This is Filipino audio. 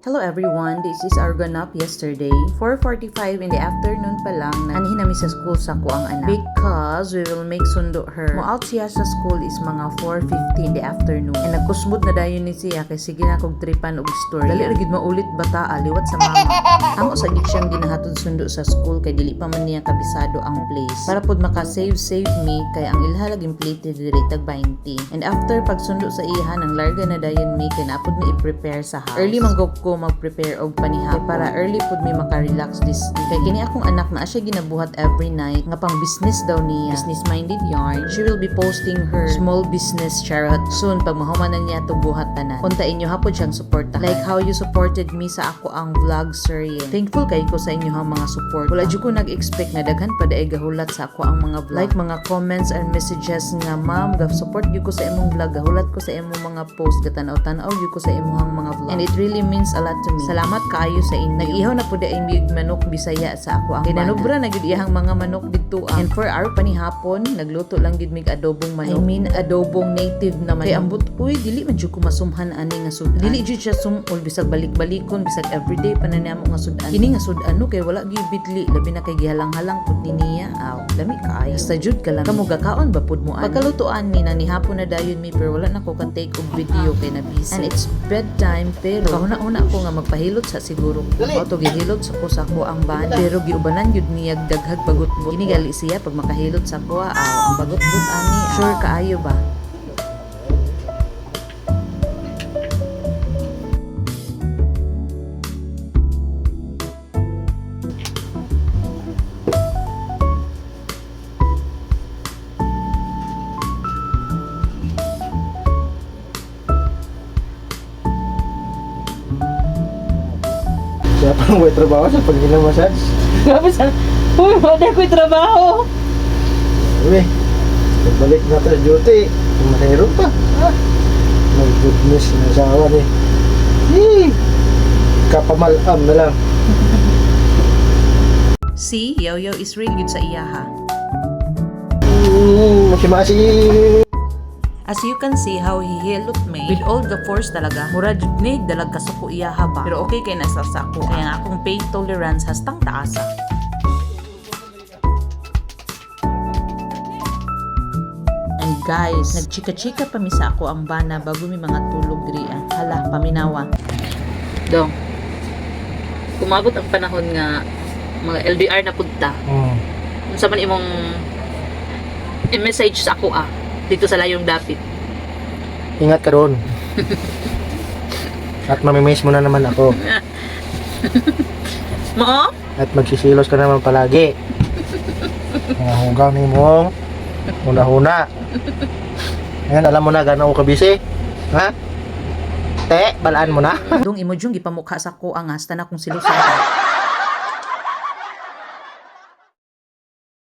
Hello everyone, this is our ganap yesterday. 4:45 in the afternoon pa lang na anhin namin sa school sa ko ang anak. Because we will make sundo her. Mo out siya sa school is mga 4:50 in the afternoon. And nagkusmod na dayon ni siya kay sige na kog tripan og story. Dali ra gid maulit bata liwat sa mama. Amo sa gid siyang ginahatod sundo sa school kay dili pa man niya kabisado ang place. Para pod maka-save me kay ang ilhalag impleted diri tag 20. And after pagsundo sa iha nang larga na dayon mi kay napod mi i-prepare sa house. Early man ko mag-prepare og panihapon para early pud mi maka-relax this day. Kay kini akong anak na siya ginabuhat every night nga pang business daw niya. Business minded yarn. She will be posting her small business charot soon pag mahuman na niya to buhat tanan. Untain niyo hapon siyang suportahan. Like how you supported me sa ako ang vlog serye. Thankful kay ko sa inyo ang mga support. Wala jud ko nag-expect na daghan pa daay gahulat sa ako ang mga vlog. Like mga comments and messages nga ma'am support gyud ko sa imong vlog, gahulat ko sa imong mga post, gatanaw-tanaw gyud ko sa imong mga vlog. And it really means a lot to me. Salamat kaayo sa inyo. Nag-ihaw na pud ay mig manok Bisaya sa ako ang ginanubra na gyud iyang mga manok didto. And for our panihapon, nagluto lang gyud mig adobong manok. I mean adobong native naman. Kay ambot uy dili man jud ko masumhan ani nga sudan. Dili jud siya sumol bisag balik-balikon bisag everyday pananamo nga sudan. Kini nga sudan no kay wala gyud bitli labi na kay gihalang-halang pud ni niya. Aw, lami kaayo. Basta jud ka lang. Kamo gakaon ba pud mo ani? Pagkalutoan mi na ni hapon na dayon mi pero wala na ko ka take og video kay na busy. And it's bedtime pero kahuna-una ko nga magpahilot sa siguro ko. Auto gihilot sa ko sa ko ang ban. Pero giubanan yun niya daghag bagot-but. Ginigali siya pag makahilot sa ko. Ang bagot-but ani. Sure kaayo ba? Siya pa may trabaho sa pag-massage. Grabe sa... Uy, wala ko'y trabaho. Uy, balik na sa duty. Mahirap pa. My goodness, nasawa ni. Kapamalam na lang. See, Yaw is real good sa iyaha. Masi-masi. As you can see how he hilot me with all the force talaga. Murad ni dalag kasuko iyaha ba. Pero okay kay nasa sako. Kaya nga akong pain tolerance hastang taasa. And guys, nagchika-chika pa mi sa ako ang bana bago mi mga tulog diri. Hala, paminawa. Dong. Kumabot ang panahon nga mga LDR na punta. Unsa man imong i-message sa ako dito sa Layong Dapit. Ingat ka doon. At mamimiss mo na naman ako. Mo? At magsisilos ka naman palagi. Mga hugang ni mong huna-huna. Ngayon, alam mo na gano'n ako kabisi. Ha? Te, balaan mo na. Dong imo jung gipamukha sa ko ang hasta na kung silusan.